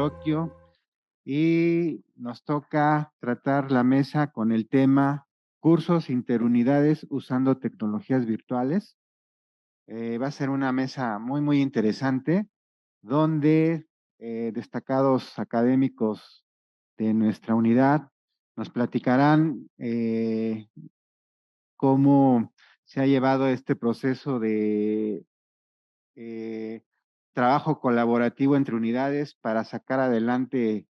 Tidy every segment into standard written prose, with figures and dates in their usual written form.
coloquio y nos toca tratar la mesa con el tema cursos interunidades usando tecnologías virtuales. Va a ser una mesa muy interesante donde destacados académicos de nuestra unidad nos platicarán cómo se ha llevado este proceso de eh, trabajo colaborativo entre unidades para sacar adelante,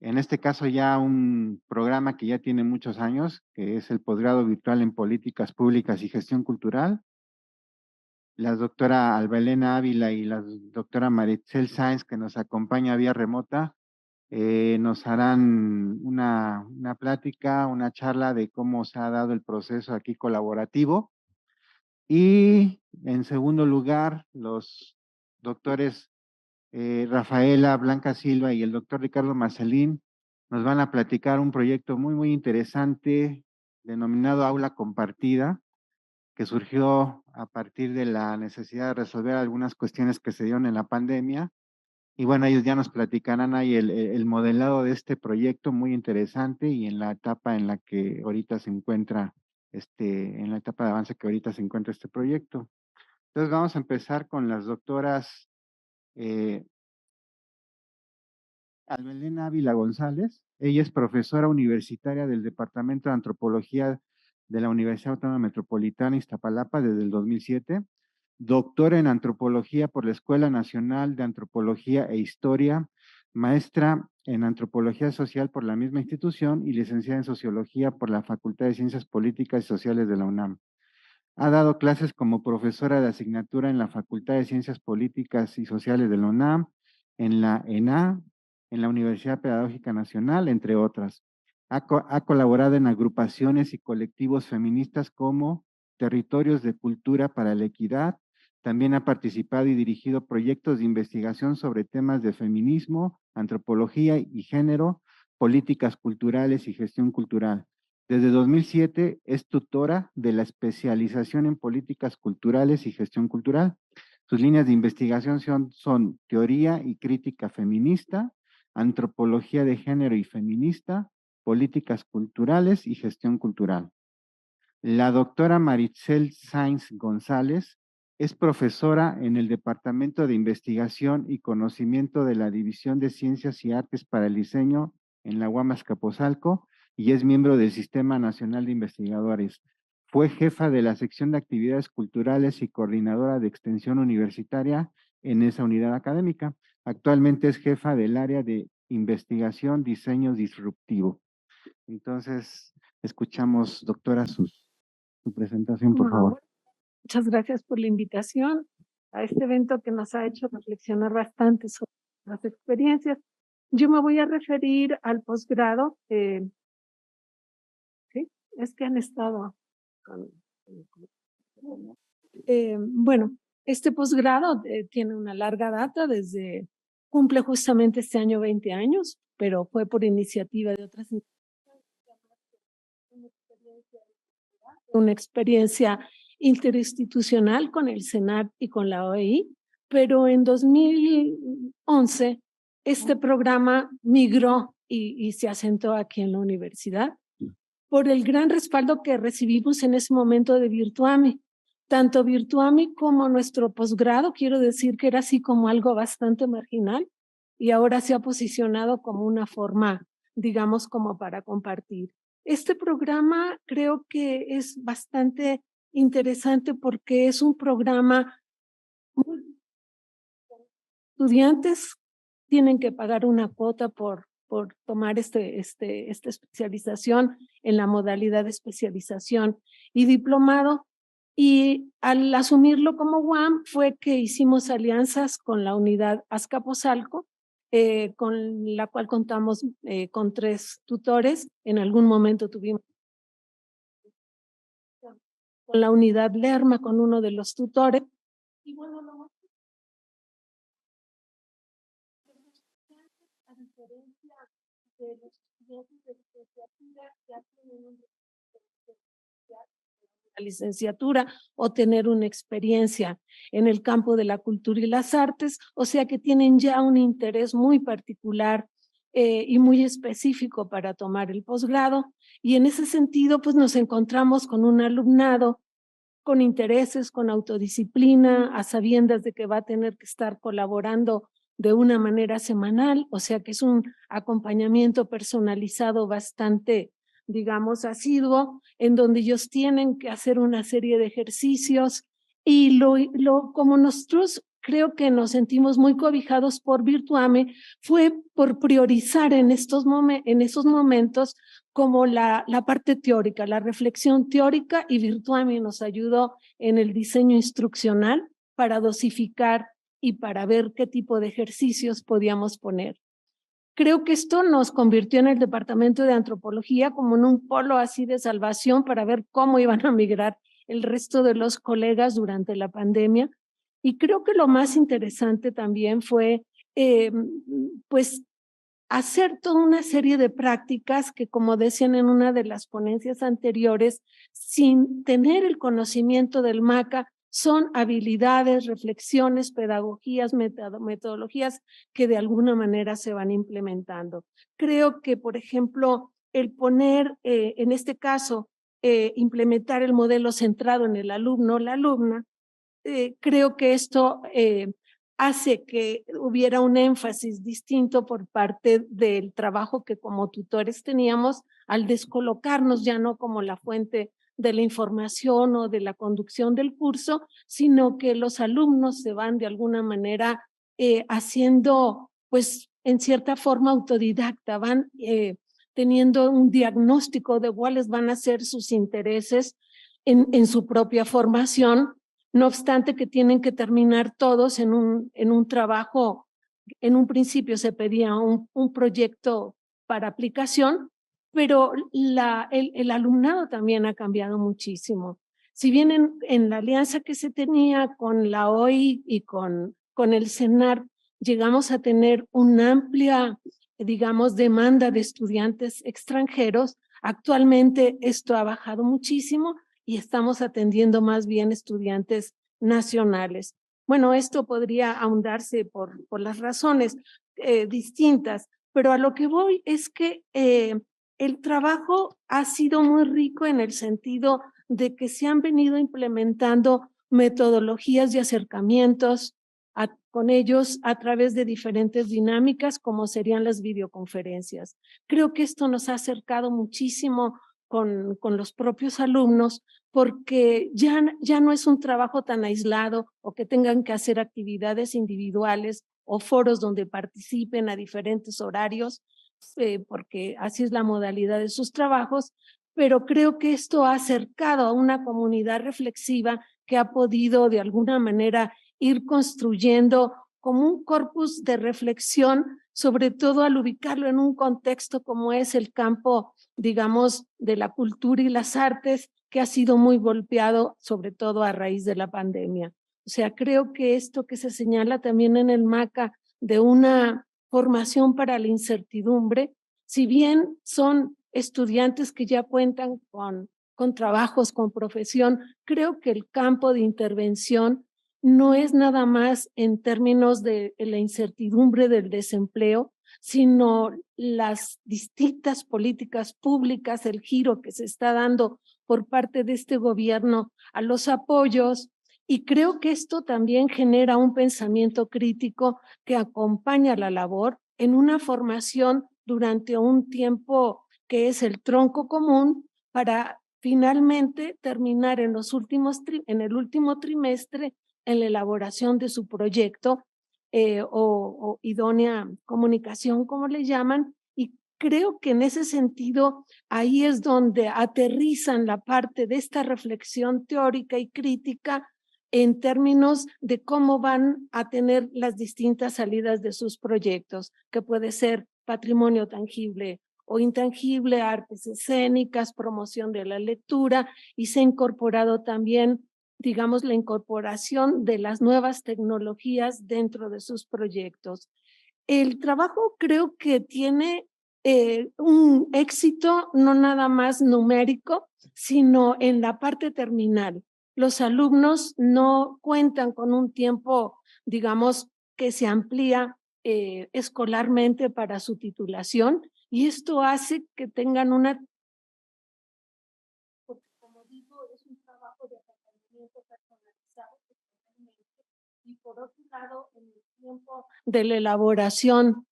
en este caso ya un programa que ya tiene muchos años, que es el posgrado virtual en políticas públicas y gestión cultural. La doctora Alba Elena Ávila y la doctora Maritzel Sáenz, que nos acompaña vía remota, nos harán una plática, una charla de cómo se ha dado el proceso aquí colaborativo. Y en segundo lugar, los doctores Rafaela Blanca Silva y el doctor Ricardo Marcelín nos van a platicar un proyecto muy interesante denominado Aula Compartida, que surgió a partir de la necesidad de resolver algunas cuestiones que se dieron en la pandemia. Y bueno, ellos ya nos platicarán ahí el modelado de este proyecto muy interesante y en la etapa en la que ahorita se encuentra, en la etapa de avance que ahorita se encuentra este proyecto. Entonces vamos a empezar con las doctoras eh, Albelena Ávila González. Ella es profesora universitaria del Departamento de Antropología de la Universidad Autónoma Metropolitana Iztapalapa desde el 2007, doctora en Antropología por la Escuela Nacional de Antropología e Historia, maestra en Antropología Social por la misma institución y licenciada en Sociología por la Facultad de Ciencias Políticas y Sociales de la UNAM. Ha dado clases como profesora de asignatura en la Facultad de Ciencias Políticas y Sociales de la UNAM, en la ENA, en la Universidad Pedagógica Nacional, entre otras. Ha colaborado en agrupaciones y colectivos feministas como Territorios de Cultura para la Equidad. También ha participado y dirigido proyectos de investigación sobre temas de feminismo, antropología y género, políticas culturales y gestión cultural. Desde 2007 es tutora de la especialización en políticas culturales y gestión cultural. Sus líneas de investigación son teoría y crítica feminista, antropología de género y feminista, políticas culturales y gestión cultural. La doctora Maritzel Sáenz González es profesora en el Departamento de Investigación y Conocimiento de la División de Ciencias y Artes para el Diseño en la UAM Azcapotzalco y es miembro del Sistema Nacional de Investigadores. Fue jefa de la sección de actividades culturales y coordinadora de extensión universitaria en esa unidad académica. Actualmente es jefa del área de investigación diseño disruptivo. Entonces, escuchamos, doctora, su presentación, por favor. Muchas gracias por la invitación a este evento que nos ha hecho reflexionar bastante sobre las experiencias. Yo me voy a referir al posgrado. ¿Sí? Es que han estado bueno, este posgrado tiene una larga data, cumple justamente este año 20 años, pero fue por iniciativa de otras instituciones, una experiencia interinstitucional con el SENAC y con la OEI, pero en 2011 este programa migró y se asentó aquí en la universidad por el gran respaldo que recibimos en ese momento de Virtuami. Tanto Virtuami como nuestro posgrado, quiero decir que era así como algo bastante marginal y ahora se ha posicionado como una forma, digamos, como para compartir. Este programa creo que es bastante interesante porque es un programa, estudiantes tienen que pagar una cuota por tomar esta especialización en la modalidad de especialización y diplomado. Y al asumirlo como UAM fue que hicimos alianzas con la unidad Azcapotzalco, con la cual contamos con 3 tutores. En algún momento tuvimos con la unidad Lerma, con uno de los tutores. Y bueno, a diferencia de los estudiantes de licenciatura que hacen un la licenciatura o tener una experiencia en el campo de la cultura y las artes, o sea que tienen ya un interés muy particular y muy específico para tomar el posgrado. Y en ese sentido, pues nos encontramos con un alumnado con intereses, con autodisciplina, a sabiendas de que va a tener que estar colaborando de una manera semanal, o sea que es un acompañamiento personalizado bastante, digamos, asiduo, en donde ellos tienen que hacer una serie de ejercicios y como nosotros creo que nos sentimos muy cobijados por Virtuame, fue por priorizar en esos momentos como la parte teórica, la reflexión teórica, y Virtuame nos ayudó en el diseño instruccional para dosificar y para ver qué tipo de ejercicios podíamos poner. Creo que esto nos convirtió en el departamento de antropología como en un polo así de salvación para ver cómo iban a migrar el resto de los colegas durante la pandemia. Y creo que lo más interesante también fue, pues, hacer toda una serie de prácticas que, como decían en una de las ponencias anteriores, sin tener el conocimiento del MACA, son habilidades, reflexiones, pedagogías, metodologías que de alguna manera se van implementando. Creo que, por ejemplo, el poner, en este caso, implementar el modelo centrado en el alumno, la alumna, creo que esto hace que hubiera un énfasis distinto por parte del trabajo que como tutores teníamos al descolocarnos ya no como la fuente de la información o de la conducción del curso, sino que los alumnos se van de alguna manera haciendo, pues en cierta forma autodidacta, van teniendo un diagnóstico de cuáles van a ser sus intereses en su propia formación. No obstante que tienen que terminar todos en un trabajo, en un principio se pedía un proyecto para aplicación, pero el alumnado también ha cambiado muchísimo. Si bien en la alianza que se tenía con la OI y con el CENAR, llegamos a tener una amplia, digamos, demanda de estudiantes extranjeros, actualmente esto ha bajado muchísimo y estamos atendiendo más bien estudiantes nacionales. Bueno, esto podría ahondarse por las razones distintas, pero a lo que voy es que el trabajo ha sido muy rico en el sentido de que se han venido implementando metodologías y acercamientos con ellos a través de diferentes dinámicas como serían las videoconferencias. Creo que esto nos ha acercado muchísimo con los propios alumnos porque ya no es un trabajo tan aislado o que tengan que hacer actividades individuales o foros donde participen a diferentes horarios, porque así es la modalidad de sus trabajos, pero creo que esto ha acercado a una comunidad reflexiva que ha podido de alguna manera ir construyendo como un corpus de reflexión, sobre todo al ubicarlo en un contexto como es el campo, digamos, de la cultura y las artes, que ha sido muy golpeado, sobre todo a raíz de la pandemia. O sea, creo que esto que se señala también en el MACA de una formación para la incertidumbre, si bien son estudiantes que ya cuentan con trabajos, con profesión, creo que el campo de intervención no es nada más en términos de la incertidumbre del desempleo, sino las distintas políticas públicas, el giro que se está dando por parte de este gobierno a los apoyos, y creo que esto también genera un pensamiento crítico que acompaña la labor en una formación durante un tiempo que es el tronco común para finalmente terminar en el último trimestre en la elaboración de su proyecto o idónea comunicación, como le llaman, y creo que en ese sentido ahí es donde aterrizan la parte de esta reflexión teórica y crítica en términos de cómo van a tener las distintas salidas de sus proyectos, que puede ser patrimonio tangible o intangible, artes escénicas, promoción de la lectura, y se ha incorporado también, digamos, la incorporación de las nuevas tecnologías dentro de sus proyectos. El trabajo creo que tiene un éxito no nada más numérico, sino en la parte terminal. Los alumnos no cuentan con un tiempo, digamos, que se amplía escolarmente para su titulación, y esto hace que tengan una, porque como digo, es un trabajo de acompañamiento personalizado, y por otro lado, en el tiempo de la elaboración,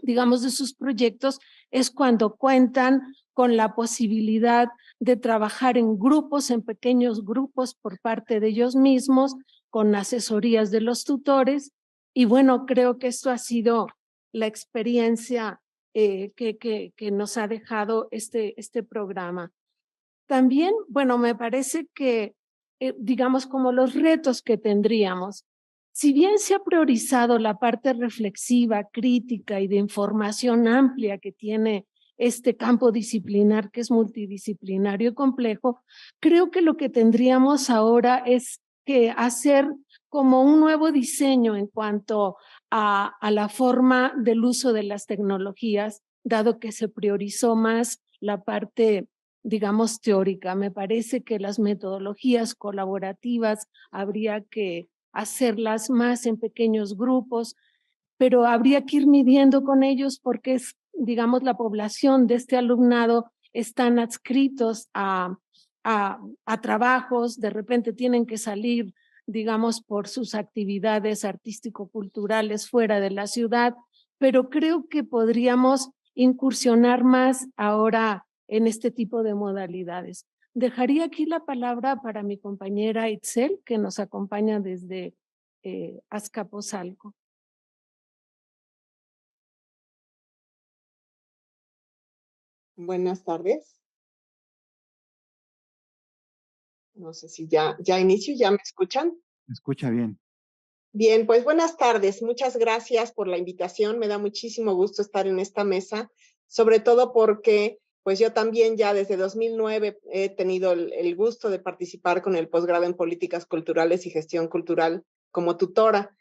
digamos, de sus proyectos, es cuando cuentan con la posibilidad de trabajar en grupos, en pequeños grupos por parte de ellos mismos, con asesorías de los tutores. Y bueno, creo que esto ha sido la experiencia que nos ha dejado este programa. También, bueno, me parece que, digamos, como los retos que tendríamos, si bien se ha priorizado la parte reflexiva, crítica y de información amplia que tiene este campo disciplinar, que es multidisciplinario y complejo, creo que lo que tendríamos ahora es que hacer como un nuevo diseño en cuanto a la forma del uso de las tecnologías, dado que se priorizó más la parte, digamos, teórica. Me parece que las metodologías colaborativas habría que hacerlas más en pequeños grupos, pero habría que ir midiendo con ellos porque es, digamos, la población de este alumnado están adscritos a trabajos, de repente tienen que salir, digamos, por sus actividades artístico-culturales fuera de la ciudad, pero creo que podríamos incursionar más ahora en este tipo de modalidades. Dejaría aquí la palabra para mi compañera Itzel, que nos acompaña desde Azcapotzalco. Buenas tardes. No sé si ya inicio, ¿ya me escuchan? Me escucha bien. Bien, pues buenas tardes. Muchas gracias por la invitación. Me da muchísimo gusto estar en esta mesa, sobre todo porque pues yo también ya desde 2009 he tenido el gusto de participar con el posgrado en Políticas Culturales y Gestión Cultural como tutora.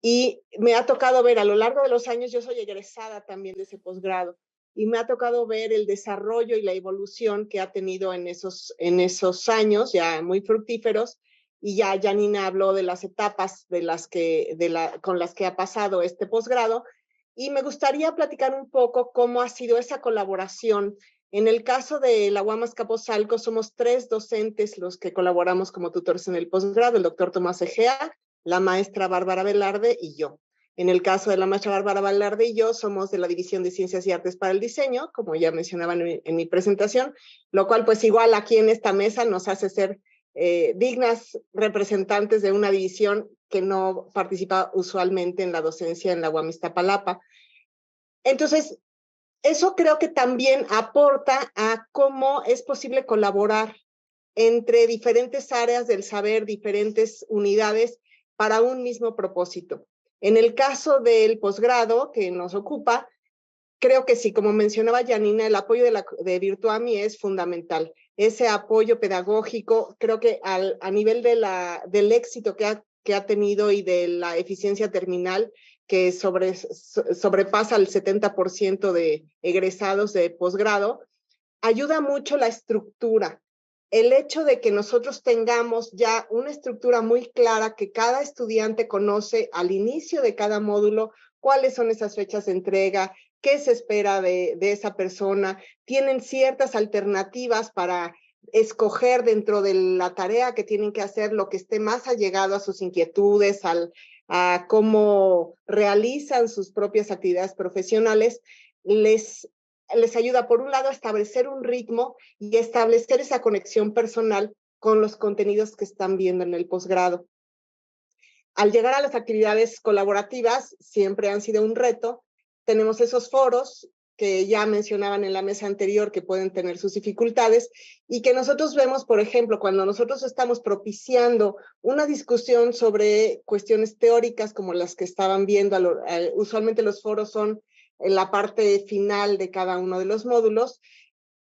Y me ha tocado ver a lo largo de los años, yo soy egresada también de ese posgrado, y me ha tocado ver el desarrollo y la evolución que ha tenido en esos años ya muy fructíferos. Y ya Janina habló de las etapas con las que ha pasado este posgrado, y me gustaría platicar un poco cómo ha sido esa colaboración. En el caso de la UAM Azcapotzalco, somos 3 docentes los que colaboramos como tutores en el posgrado: el doctor Tomás Egea, la maestra Bárbara Velarde y yo. En el caso de la maestra Bárbara Velarde y yo, somos de la División de Ciencias y Artes para el Diseño, como ya mencionaban en mi presentación, lo cual pues igual aquí en esta mesa nos hace ser dignas representantes de una división que no participa usualmente en la docencia en la UAM Iztapalapa. Entonces, eso creo que también aporta a cómo es posible colaborar entre diferentes áreas del saber, diferentes unidades para un mismo propósito. En el caso del posgrado que nos ocupa, creo que sí, como mencionaba Janina, el apoyo de Virtuami es fundamental. Ese apoyo pedagógico, creo que a nivel del éxito que ha tenido y de la eficiencia terminal, que sobrepasa el 70% de egresados de posgrado, ayuda mucho la estructura. El hecho de que nosotros tengamos ya una estructura muy clara, que cada estudiante conoce al inicio de cada módulo cuáles son esas fechas de entrega, qué se espera de esa persona, tienen ciertas alternativas para escoger dentro de la tarea que tienen que hacer lo que esté más allegado a sus inquietudes, a cómo realizan sus propias actividades profesionales, les ayuda, por un lado, a establecer un ritmo y establecer esa conexión personal con los contenidos que están viendo en el posgrado. Al llegar a las actividades colaborativas, siempre han sido un reto. Tenemos esos foros que ya mencionaban en la mesa anterior, que pueden tener sus dificultades, y que nosotros vemos, por ejemplo, cuando nosotros estamos propiciando una discusión sobre cuestiones teóricas como las que estaban viendo, usualmente los foros son en la parte final de cada uno de los módulos.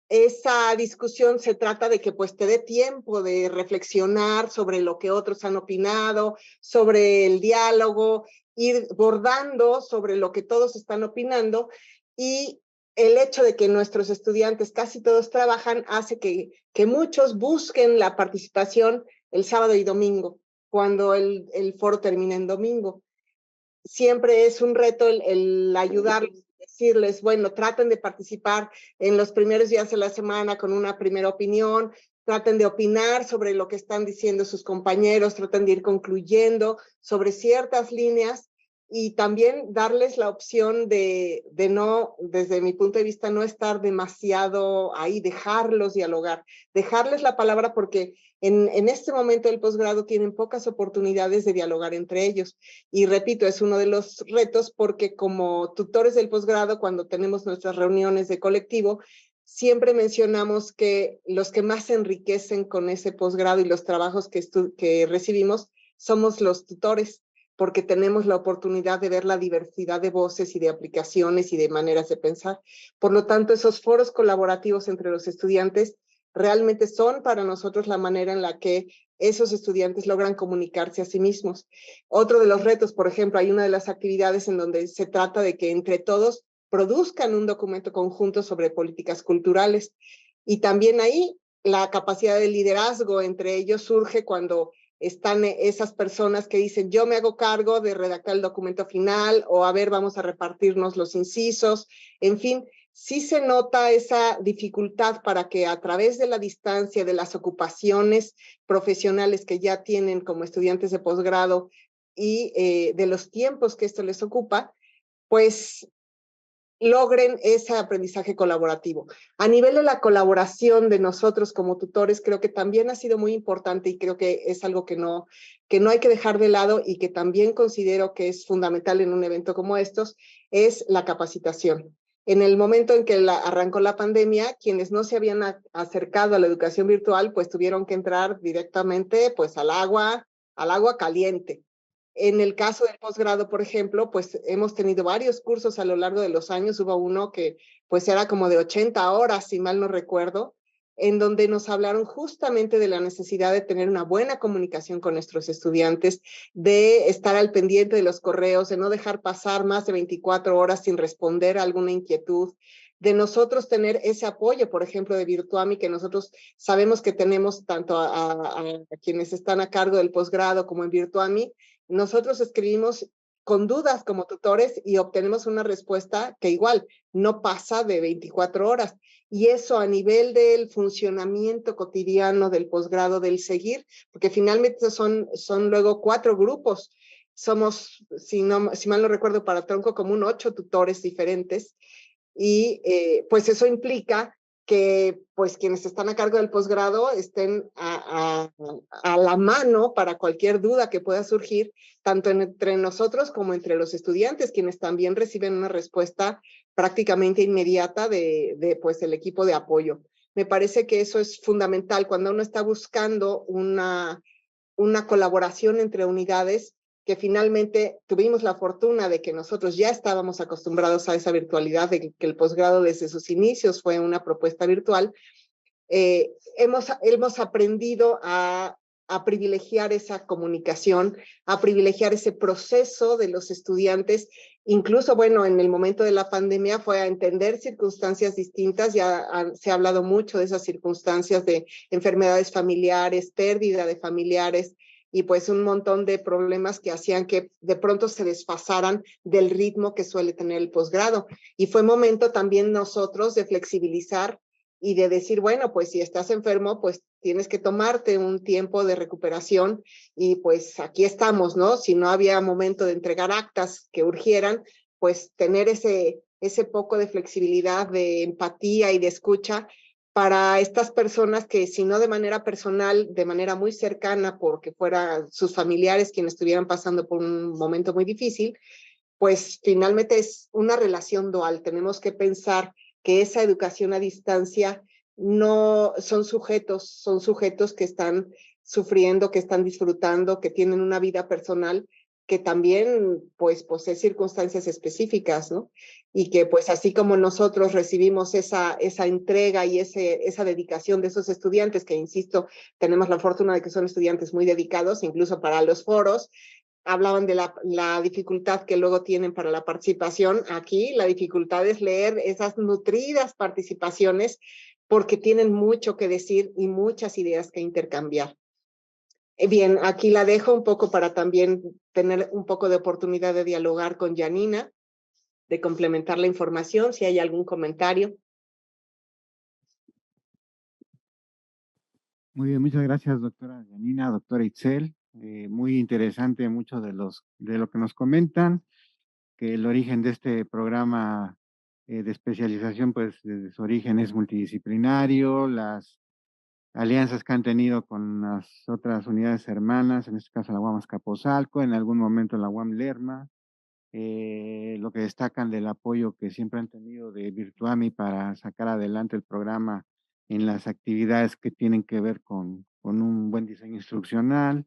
Esa discusión se trata de que pues te dé tiempo de reflexionar sobre lo que otros han opinado, sobre el diálogo, ir bordando sobre lo que todos están opinando, y el hecho de que nuestros estudiantes casi todos trabajan hace que muchos busquen la participación el sábado y domingo, cuando el foro termina en domingo. Siempre es un reto el ayudarles, decirles, bueno, traten de participar en los primeros días de la semana con una primera opinión, traten de opinar sobre lo que están diciendo sus compañeros, traten de ir concluyendo sobre ciertas líneas y también darles la opción de no, desde mi punto de vista, no estar demasiado ahí, dejarlos dialogar, dejarles la palabra porque en este momento del posgrado tienen pocas oportunidades de dialogar entre ellos. Y repito, es uno de los retos porque como tutores del posgrado, cuando tenemos nuestras reuniones de colectivo, siempre mencionamos que los que más se enriquecen con ese posgrado y los trabajos que recibimos somos los tutores, porque tenemos la oportunidad de ver la diversidad de voces y de aplicaciones y de maneras de pensar. Por lo tanto, esos foros colaborativos entre los estudiantes realmente son para nosotros la manera en la que esos estudiantes logran comunicarse a sí mismos. Otro de los retos, por ejemplo, hay una de las actividades en donde se trata de que entre todos produzcan un documento conjunto sobre políticas culturales. Y también ahí la capacidad de liderazgo entre ellos surge cuando están esas personas que dicen, yo me hago cargo de redactar el documento final, o a ver, vamos a repartirnos los incisos, en fin, sí se nota esa dificultad para que a través de la distancia, de las ocupaciones profesionales que ya tienen como estudiantes de posgrado y de los tiempos que esto les ocupa, pues logren ese aprendizaje colaborativo. A nivel de la colaboración de nosotros como tutores, creo que también ha sido muy importante y creo que es algo que no hay que dejar de lado y que también considero que es fundamental en un evento como estos, es la capacitación. En el momento en que arrancó la pandemia, quienes no se habían acercado a la educación virtual, pues tuvieron que entrar directamente pues al agua caliente. En el caso del posgrado, por ejemplo, pues hemos tenido varios cursos a lo largo de los años. Hubo uno que pues era como de 80 horas, si mal no recuerdo, en donde nos hablaron justamente de la necesidad de tener una buena comunicación con nuestros estudiantes, de estar al pendiente de los correos, de no dejar pasar más de 24 horas sin responder a alguna inquietud, de nosotros tener ese apoyo, por ejemplo, de Virtuami, que nosotros sabemos que tenemos tanto a quienes están a cargo del posgrado como en Virtuami. Nosotros escribimos con dudas como tutores y obtenemos una respuesta que igual no pasa de 24 horas. Y eso a nivel del funcionamiento cotidiano del posgrado, del seguir, porque finalmente son luego 4 grupos. Somos, si mal no recuerdo, para Tronco como 8 tutores diferentes. Y pues eso implica que pues quienes están a cargo del posgrado estén a la mano para cualquier duda que pueda surgir, tanto entre nosotros como entre los estudiantes, quienes también reciben una respuesta prácticamente inmediata de pues el equipo de apoyo. Me parece que eso es fundamental cuando uno está buscando una colaboración entre unidades, que finalmente tuvimos la fortuna de que nosotros ya estábamos acostumbrados a esa virtualidad, de que el posgrado desde sus inicios fue una propuesta virtual. Hemos aprendido a privilegiar esa comunicación, a privilegiar ese proceso de los estudiantes. Incluso, bueno, en el momento de la pandemia fue a entender circunstancias distintas. Ya se ha hablado mucho de esas circunstancias de enfermedades familiares, pérdida de familiares, y pues un montón de problemas que hacían que de pronto se desfasaran del ritmo que suele tener el posgrado. Y fue momento también nosotros de flexibilizar y de decir, bueno, pues si estás enfermo, pues tienes que tomarte un tiempo de recuperación y pues aquí estamos, ¿no? Si no había momento de entregar actas que urgieran, pues tener ese poco de flexibilidad, de empatía y de escucha para estas personas que, si no de manera personal, de manera muy cercana, porque fueran sus familiares quienes estuvieran pasando por un momento muy difícil, pues finalmente es una relación dual. Tenemos que pensar que esa educación a distancia no son sujetos que están sufriendo, que están disfrutando, que tienen una vida personal que también pues posee circunstancias específicas, ¿no? Y que pues así como nosotros recibimos esa entrega y esa dedicación de esos estudiantes, que insisto, tenemos la fortuna de que son estudiantes muy dedicados, incluso para los foros, hablaban de la dificultad que luego tienen para la participación. Aquí la dificultad es leer esas nutridas participaciones porque tienen mucho que decir y muchas ideas que intercambiar. Bien, aquí la dejo un poco para también tener un poco de oportunidad de dialogar con Janina, de complementar la información, si hay algún comentario. Muy bien, muchas gracias, doctora Janina, doctora Itzel. Muy interesante mucho de lo que nos comentan, que el origen de este programa de especialización, pues desde su origen es multidisciplinario, las alianzas que han tenido con las otras unidades hermanas, en este caso la UAM Azcapotzalco, en algún momento la UAM Lerma, lo que destacan del apoyo que siempre han tenido de Virtuami para sacar adelante el programa en las actividades que tienen que ver con un buen diseño instruccional,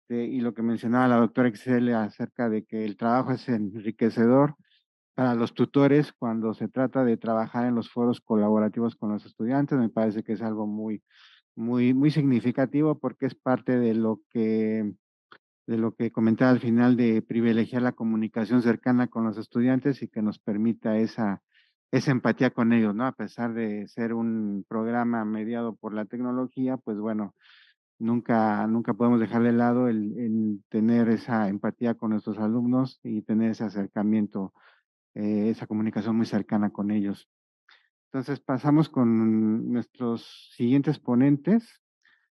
y lo que mencionaba la doctora Excel acerca de que el trabajo es enriquecedor para los tutores cuando se trata de trabajar en los foros colaborativos con los estudiantes. Me parece que es algo muy significativo porque es parte de lo que comentaba al final, de privilegiar la comunicación cercana con los estudiantes y que nos permita esa empatía con ellos, ¿no? A pesar de ser un programa mediado por la tecnología, pues bueno, nunca podemos dejar de lado el tener esa empatía con nuestros alumnos y tener ese acercamiento, esa comunicación muy cercana con ellos. Entonces pasamos con nuestros siguientes ponentes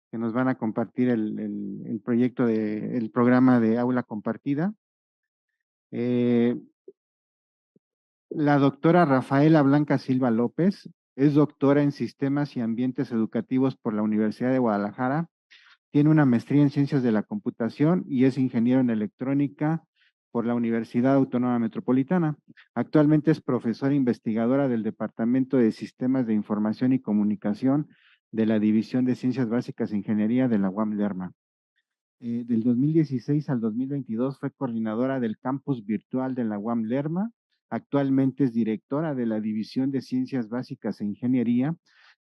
que nos van a compartir el proyecto el programa de aula compartida. La doctora Rafaela Blanca Silva López es doctora en Sistemas y Ambientes Educativos por la Universidad de Guadalajara. Tiene una maestría en Ciencias de la Computación y es ingeniero en Electrónica por la Universidad Autónoma Metropolitana. Actualmente es profesora investigadora del Departamento de Sistemas de Información y Comunicación de la División de Ciencias Básicas e Ingeniería de la UAM Lerma. Del 2016 al 2022 fue coordinadora del campus virtual de la UAM Lerma. Actualmente es directora de la División de Ciencias Básicas e Ingeniería.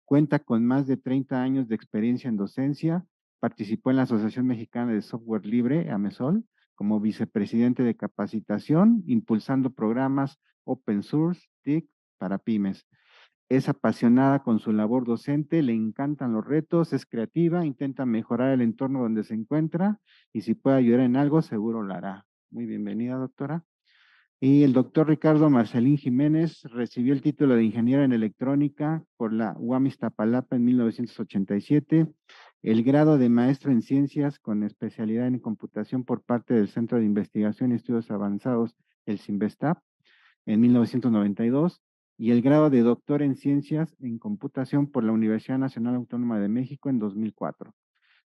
Cuenta con más de 30 años de experiencia en docencia. Participó en la Asociación Mexicana de Software Libre, AMESOL, como vicepresidente de capacitación, impulsando programas open source, TIC, para pymes. Es apasionada con su labor docente, le encantan los retos, es creativa, intenta mejorar el entorno donde se encuentra y si puede ayudar en algo, seguro lo hará. Muy bienvenida, doctora. Y el doctor Ricardo Marcelín Jiménez recibió el título de ingeniero en electrónica por la UAM Iztapalapa en 1987, el grado de maestro en ciencias con especialidad en computación por parte del Centro de Investigación y Estudios Avanzados, el CINVESTAP, en 1992, y el grado de doctor en ciencias en computación por la Universidad Nacional Autónoma de México en 2004.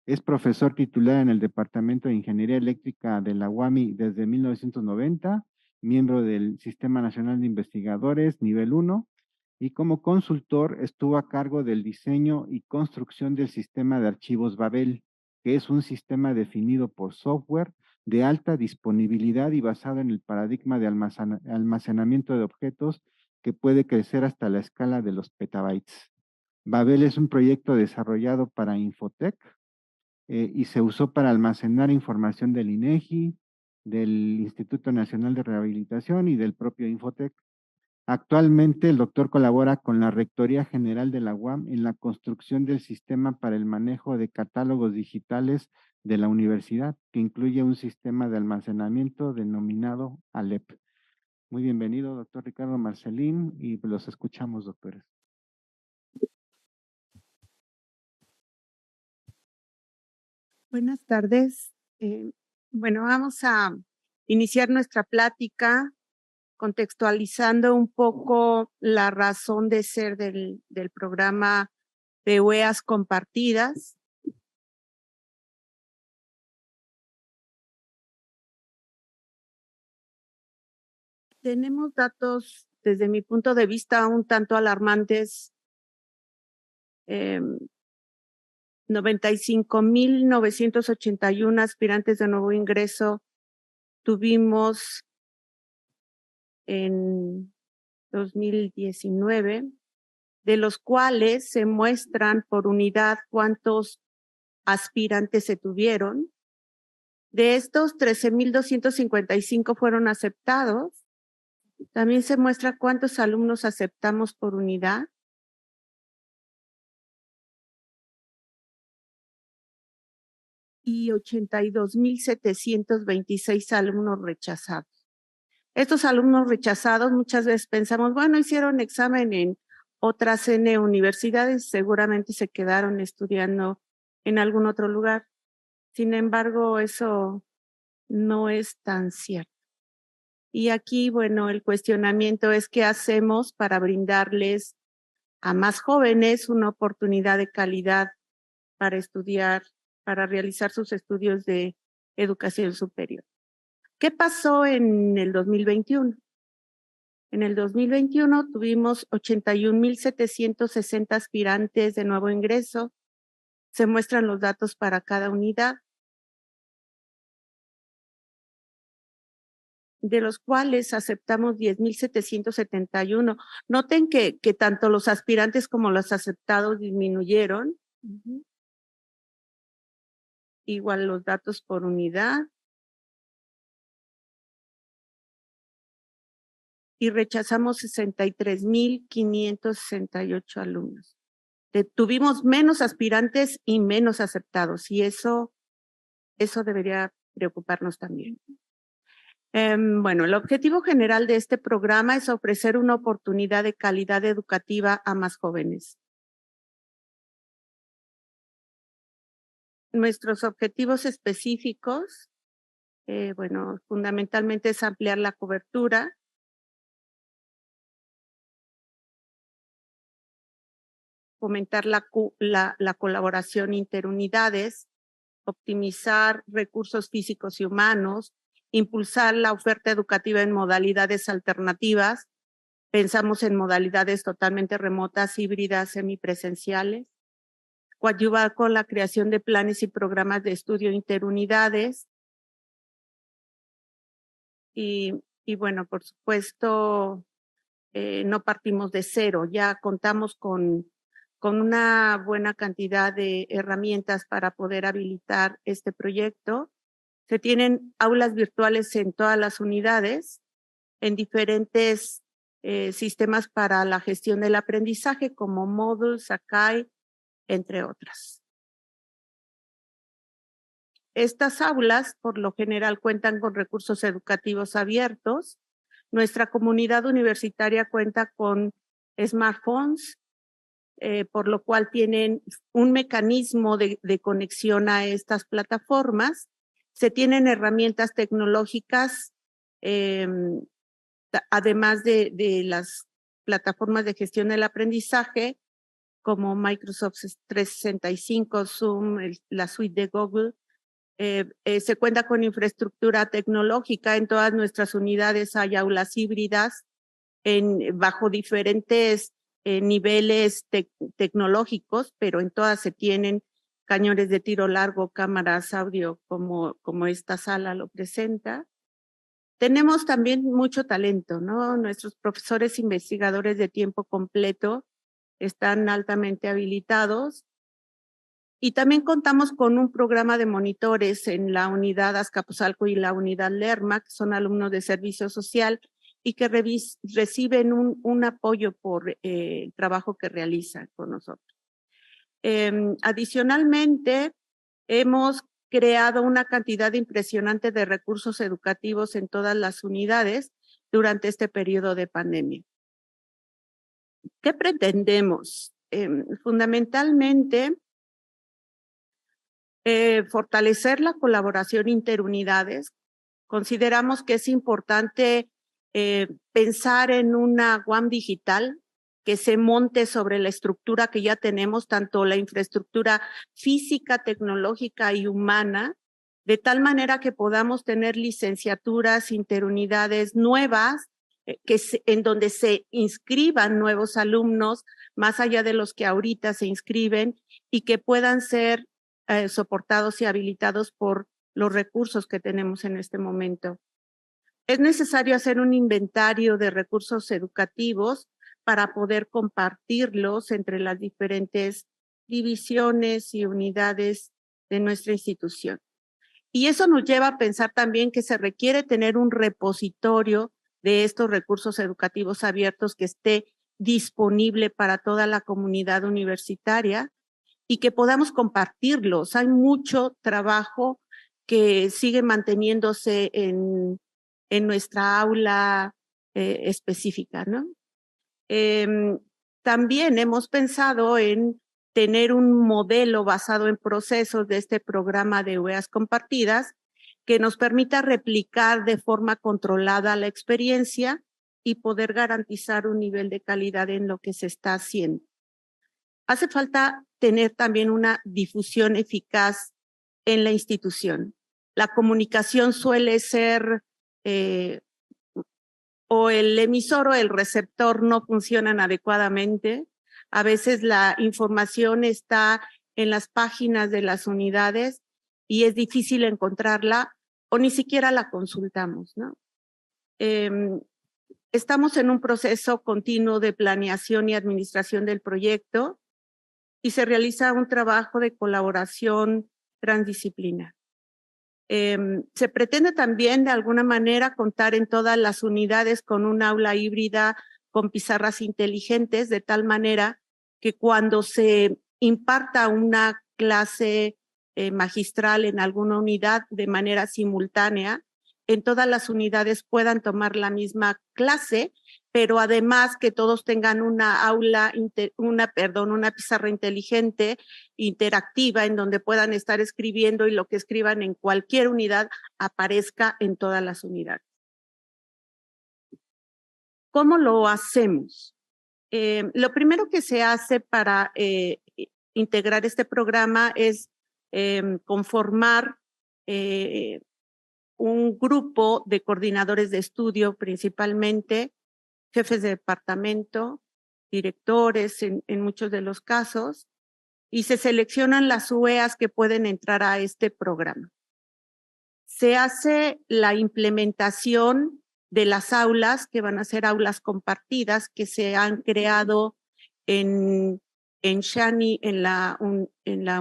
Es profesor titular en el Departamento de Ingeniería Eléctrica de la UAMI desde 1990, miembro del Sistema Nacional de Investigadores nivel 1, y como consultor estuvo a cargo del diseño y construcción del sistema de archivos Babel, que es un sistema definido por software de alta disponibilidad y basado en el paradigma de almacenamiento de objetos que puede crecer hasta la escala de los petabytes. Babel es un proyecto desarrollado para Infotec y se usó para almacenar información del INEGI, del Instituto Nacional de Rehabilitación y del propio Infotec. Actualmente el doctor colabora con la Rectoría General de la UAM en la construcción del sistema para el manejo de catálogos digitales de la universidad, que incluye un sistema de almacenamiento denominado ALEP. Muy bienvenido, doctor Ricardo Marcelín, y los escuchamos, doctores. Buenas tardes. Bueno, vamos a iniciar nuestra plática contextualizando un poco la razón de ser del programa de UEAS compartidas. Tenemos datos, desde mi punto de vista, un tanto alarmantes. 95,981 aspirantes de nuevo ingreso tuvimos en 2019, de los cuales se muestran por unidad cuántos aspirantes se tuvieron. De estos, 13,255 fueron aceptados. También se muestra cuántos alumnos aceptamos por unidad. Y 82,726 alumnos rechazados. Estos alumnos rechazados muchas veces pensamos, bueno, hicieron examen en otras N universidades, seguramente se quedaron estudiando en algún otro lugar. Sin embargo, eso no es tan cierto. Y aquí, bueno, el cuestionamiento es qué hacemos para brindarles a más jóvenes una oportunidad de calidad para estudiar, para realizar sus estudios de educación superior. ¿Qué pasó en el 2021? En el 2021 tuvimos 81,760 aspirantes de nuevo ingreso. Se muestran los datos para cada unidad, de los cuales aceptamos 10,771. Noten que tanto los aspirantes como los aceptados disminuyeron. Igual los datos por unidad. Y rechazamos 63,568 alumnos. Tuvimos menos aspirantes y menos aceptados, y eso debería preocuparnos también. Bueno, el objetivo general de este programa es ofrecer una oportunidad de calidad educativa a más jóvenes. Nuestros objetivos específicos, bueno, fundamentalmente es ampliar la cobertura, fomentar la colaboración interunidades, optimizar recursos físicos y humanos, impulsar la oferta educativa en modalidades alternativas. Pensamos en modalidades totalmente remotas, híbridas, semipresenciales. Coadyuvar con la creación de planes y programas de estudio interunidades. Y bueno, por supuesto, no partimos de cero, ya contamos con una buena cantidad de herramientas para poder habilitar este proyecto. Se tienen aulas virtuales en todas las unidades, en diferentes sistemas para la gestión del aprendizaje, como Moodle, Sakai, entre otras. Estas aulas, por lo general, cuentan con recursos educativos abiertos. Nuestra comunidad universitaria cuenta con smartphones, por lo cual tienen un mecanismo de conexión a estas plataformas. Se tienen herramientas tecnológicas, además de las plataformas de gestión del aprendizaje, como Microsoft 365, Zoom, la suite de Google. Se cuenta con infraestructura tecnológica. En todas nuestras unidades hay aulas híbridas bajo diferentes niveles tecnológicos, pero en todas se tienen cañones de tiro largo, cámaras, audio, como esta sala lo presenta. Tenemos también mucho talento, ¿no? Nuestros profesores investigadores de tiempo completo están altamente habilitados. Y también contamos con un programa de monitores en la unidad Azcapotzalco y la unidad Lerma, que son alumnos de servicio social y que reciben un apoyo por el trabajo que realizan con nosotros. Adicionalmente, hemos creado una cantidad impresionante de recursos educativos en todas las unidades durante este periodo de pandemia. ¿Qué pretendemos? Fundamentalmente, fortalecer la colaboración interunidades. Consideramos que es importante pensar en una UAM digital que se monte sobre la estructura que ya tenemos, tanto la infraestructura física, tecnológica y humana, de tal manera que podamos tener licenciaturas, interunidades nuevas, en donde se inscriban nuevos alumnos, más allá de los que ahorita se inscriben, y que puedan ser soportados y habilitados por los recursos que tenemos en este momento. Es necesario hacer un inventario de recursos educativos para poder compartirlos entre las diferentes divisiones y unidades de nuestra institución. Y eso nos lleva a pensar también que se requiere tener un repositorio de estos recursos educativos abiertos que esté disponible para toda la comunidad universitaria y que podamos compartirlos. Hay mucho trabajo que sigue manteniéndose en nuestra aula específica, ¿no? También hemos pensado en tener un modelo basado en procesos de este programa de UEAs compartidas que nos permita replicar de forma controlada la experiencia y poder garantizar un nivel de calidad en lo que se está haciendo. Hace falta tener también una difusión eficaz en la institución. La comunicación suele ser o el emisor o el receptor no funcionan adecuadamente. A veces la información está en las páginas de las unidades y es difícil encontrarla o ni siquiera la consultamos, ¿no? Estamos en un proceso continuo de planeación y administración del proyecto y se realiza un trabajo de colaboración transdisciplinar. Se pretende también de alguna manera contar en todas las unidades con un aula híbrida con pizarras inteligentes, de tal manera que cuando se imparta una clase magistral en alguna unidad de manera simultánea, en todas las unidades puedan tomar la misma clase, pero además que todos tengan una una pizarra inteligente, interactiva, en donde puedan estar escribiendo y lo que escriban en cualquier unidad aparezca en todas las unidades. ¿Cómo lo hacemos? Lo primero que se hace para integrar este programa es conformar un grupo de coordinadores de estudio, principalmente jefes de departamento, directores en muchos de los casos, y se seleccionan las UEAs que pueden entrar a este programa. Se hace la implementación de las aulas, que van a ser aulas compartidas, que se han creado en Shani, en la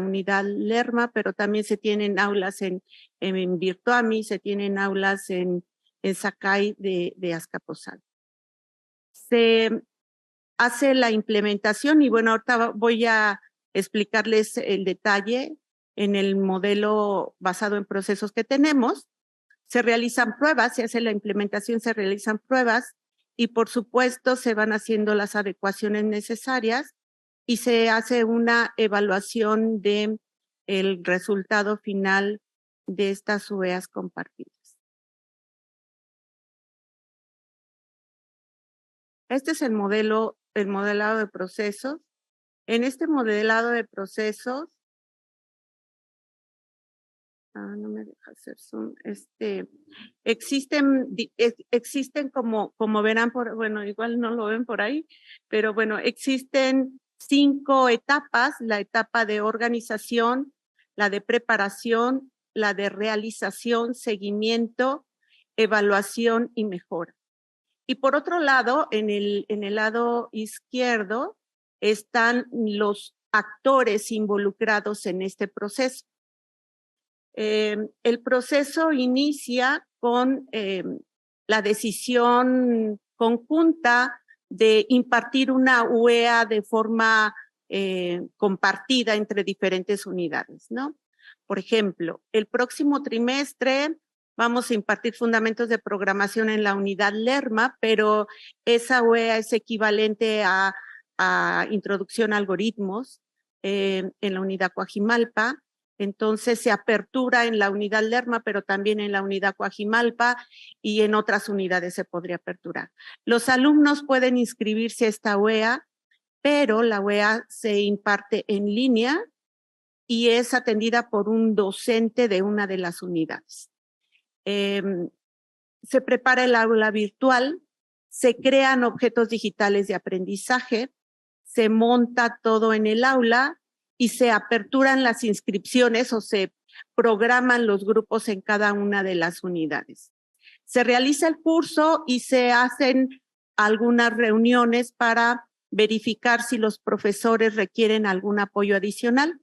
unidad Lerma, pero también se tienen aulas en Virtuami, se tienen aulas en Sakai de Azcapotzalco. Se hace la implementación y bueno, ahorita voy a explicarles el detalle en el modelo basado en procesos que tenemos. Se realizan pruebas, se hace la implementación, se realizan pruebas y por supuesto se van haciendo las adecuaciones necesarias y se hace una evaluación de el resultado final de estas UEAs compartidas. Este es el modelado de procesos. En este modelado de procesos, no me deja hacer zoom, existen como verán, bueno, igual no lo ven por ahí, pero bueno, existen 5 etapas: la etapa de organización, la de preparación, la de realización, seguimiento, evaluación y mejora. Y por otro lado, en el lado izquierdo, están los actores involucrados en este proceso. El proceso inicia con la decisión conjunta de impartir una UEA de forma compartida entre diferentes unidades, ¿no? Por ejemplo, el próximo trimestre vamos a impartir fundamentos de programación en la unidad Lerma, pero esa UEA es equivalente a introducción a algoritmos en la unidad Coajimalpa. Entonces se apertura en la unidad Lerma, pero también en la unidad Coajimalpa y en otras unidades se podría aperturar. Los alumnos pueden inscribirse a esta UEA, pero la UEA se imparte en línea y es atendida por un docente de una de las unidades. Se prepara el aula virtual, se crean objetos digitales de aprendizaje, se monta todo en el aula y se aperturan las inscripciones o se programan los grupos en cada una de las unidades. Se realiza el curso y se hacen algunas reuniones para verificar si los profesores requieren algún apoyo adicional.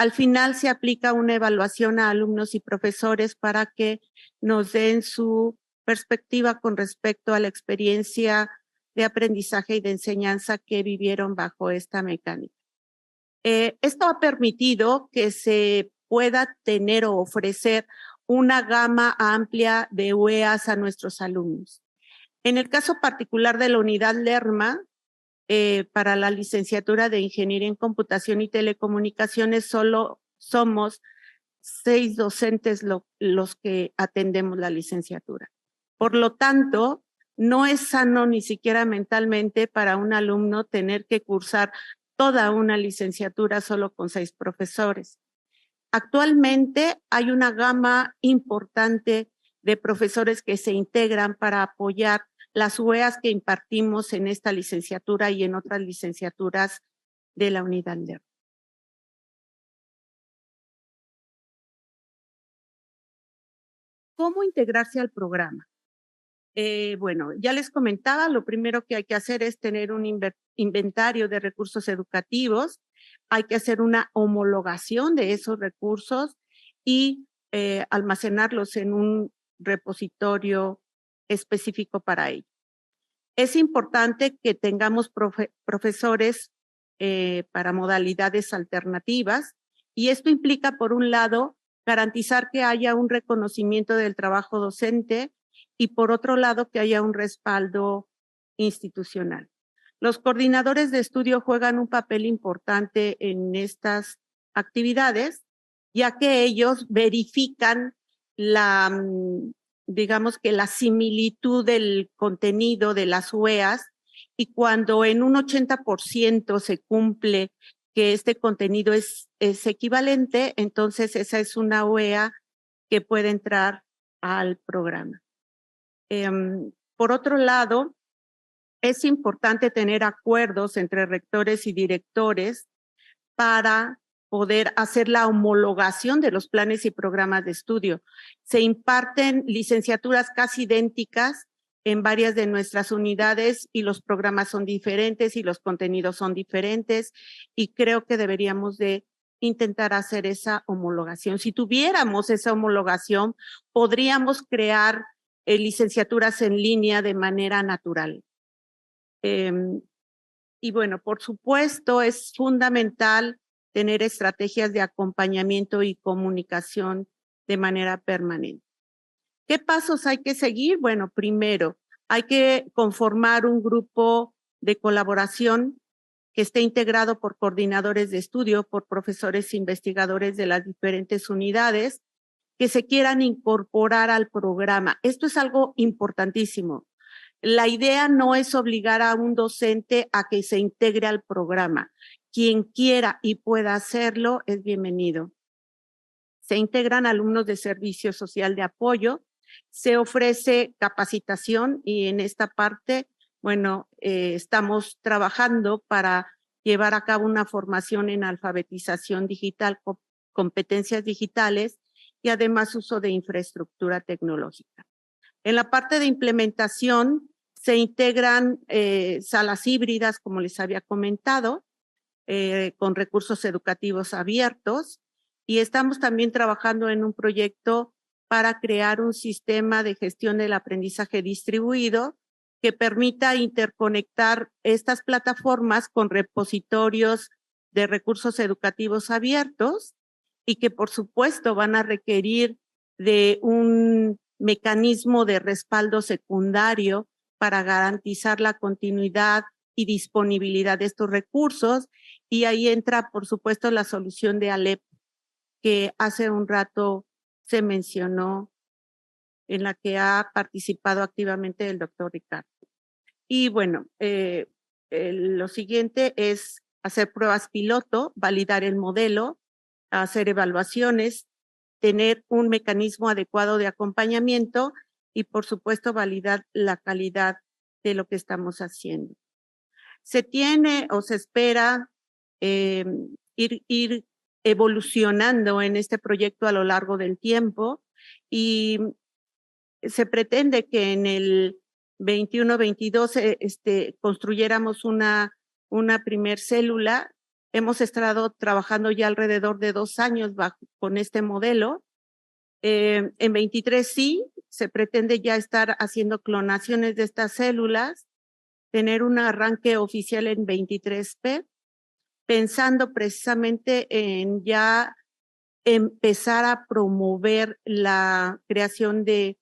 Al final se aplica una evaluación a alumnos y profesores para que nos den su perspectiva con respecto a la experiencia de aprendizaje y de enseñanza que vivieron bajo esta mecánica. Esto ha permitido que se pueda tener o ofrecer una gama amplia de UEAs a nuestros alumnos. En el caso particular de la unidad Lerma, para la licenciatura de Ingeniería en Computación y Telecomunicaciones, solo somos 6 docentes los que atendemos la licenciatura. Por lo tanto, no es sano ni siquiera mentalmente para un alumno tener que cursar toda una licenciatura solo con 6 profesores. Actualmente hay una gama importante de profesores que se integran para apoyar las UEAs que impartimos en esta licenciatura y en otras licenciaturas de la unidad Lerma. ¿Cómo integrarse al programa? Bueno, ya les comentaba, lo primero que hay que hacer es tener un inventario de recursos educativos, hay que hacer una homologación de esos recursos y almacenarlos en un repositorio específico para ello. Es importante que tengamos profesores para modalidades alternativas y esto implica, por un lado, garantizar que haya un reconocimiento del trabajo docente y, por otro lado, que haya un respaldo institucional. Los coordinadores de estudio juegan un papel importante en estas actividades, ya que ellos verifican digamos que la similitud del contenido de las UEAs, y cuando en un 80% se cumple que este contenido es equivalente, entonces esa es una UEA que puede entrar al programa. Por otro lado, es importante tener acuerdos entre rectores y directores para poder hacer la homologación de los planes y programas de estudio. Se imparten licenciaturas casi idénticas en varias de nuestras unidades y los programas son diferentes y los contenidos son diferentes y creo que deberíamos de intentar hacer esa homologación. Si tuviéramos esa homologación, podríamos crear licenciaturas en línea de manera natural. Y bueno, por supuesto, es fundamental tener estrategias de acompañamiento y comunicación de manera permanente. ¿Qué pasos hay que seguir? Bueno, primero, hay que conformar un grupo de colaboración que esté integrado por coordinadores de estudio, por profesores investigadores de las diferentes unidades que se quieran incorporar al programa. Esto es algo importantísimo. La idea no es obligar a un docente a que se integre al programa. Quien quiera y pueda hacerlo es bienvenido. Se integran alumnos de servicio social de apoyo, se ofrece capacitación y en esta parte, bueno, estamos trabajando para llevar a cabo una formación en alfabetización digital, competencias digitales y además uso de infraestructura tecnológica. En la parte de implementación se integran salas híbridas, como les había comentado, con recursos educativos abiertos y estamos también trabajando en un proyecto para crear un sistema de gestión del aprendizaje distribuido que permita interconectar estas plataformas con repositorios de recursos educativos abiertos y que por supuesto van a requerir de un mecanismo de respaldo secundario para garantizar la continuidad y disponibilidad de estos recursos, y ahí entra, por supuesto, la solución de ALEP, que hace un rato se mencionó, en la que ha participado activamente el doctor Ricardo. Y bueno, lo siguiente es hacer pruebas piloto, validar el modelo, hacer evaluaciones, tener un mecanismo adecuado de acompañamiento y, por supuesto, validar la calidad de lo que estamos haciendo. Se tiene o se espera ir evolucionando en este proyecto a lo largo del tiempo y se pretende que en el 21-22 construyéramos una primer célula Hemos estado trabajando ya alrededor de 2 años con este modelo. En 23 sí, se pretende ya estar haciendo clonaciones de estas células, tener un arranque oficial en 23P, pensando precisamente en ya empezar a promover la creación de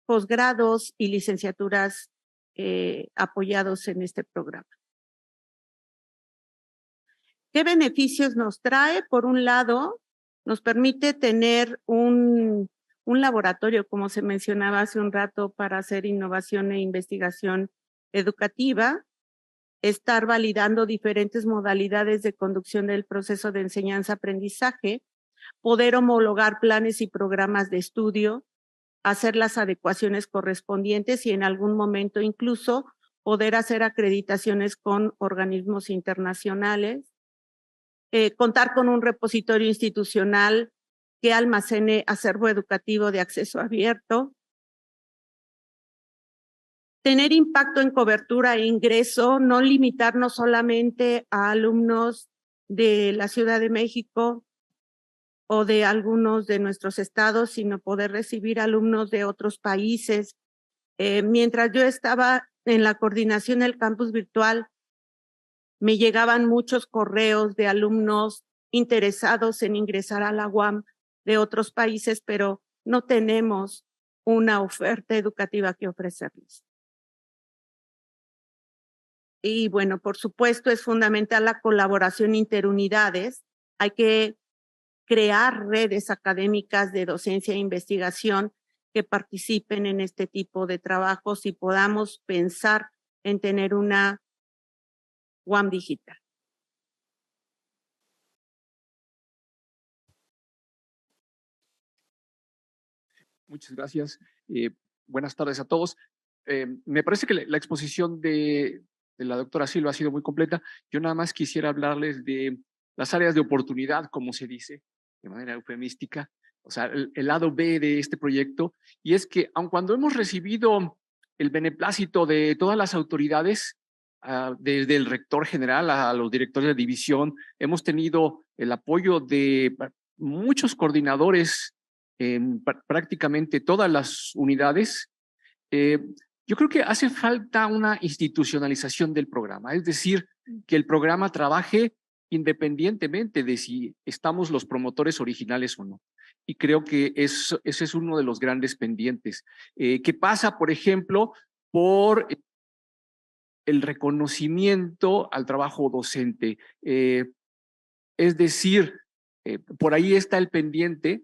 posgrados y licenciaturas apoyados en este programa. ¿Qué beneficios nos trae? Por un lado, nos permite tener un laboratorio, como se mencionaba hace un rato, para hacer innovación e investigación educativa, estar validando diferentes modalidades de conducción del proceso de enseñanza-aprendizaje, poder homologar planes y programas de estudio, hacer las adecuaciones correspondientes y en algún momento incluso poder hacer acreditaciones con organismos internacionales, contar con un repositorio institucional que almacene acervo educativo de acceso abierto, tener impacto en cobertura e ingreso, no limitarnos solamente a alumnos de la Ciudad de México o de algunos de nuestros estados, sino poder recibir alumnos de otros países. Mientras yo estaba en la coordinación del campus virtual, me llegaban muchos correos de alumnos interesados en ingresar a la UAM de otros países, pero no tenemos una oferta educativa que ofrecerles. Y bueno, por supuesto, es fundamental la colaboración interunidades. Hay que crear redes académicas de docencia e investigación que participen en este tipo de trabajos y podamos pensar en tener una UAM digital. Muchas gracias. Buenas tardes a todos. Me parece que la exposición de la doctora Silva ha sido muy completa. Yo nada más quisiera hablarles de las áreas de oportunidad, como se dice, de manera eufemística, o sea, el lado B de este proyecto, y es que aun cuando hemos recibido el beneplácito de todas las autoridades, desde el rector general a los directores de división, hemos tenido el apoyo de muchos coordinadores en prácticamente todas las unidades. Yo creo que hace falta una institucionalización del programa, es decir, que el programa trabaje independientemente de si estamos los promotores originales o no. Y creo que ese es uno de los grandes pendientes, que pasa, por ejemplo, por el reconocimiento al trabajo docente. Es decir, por ahí está el pendiente.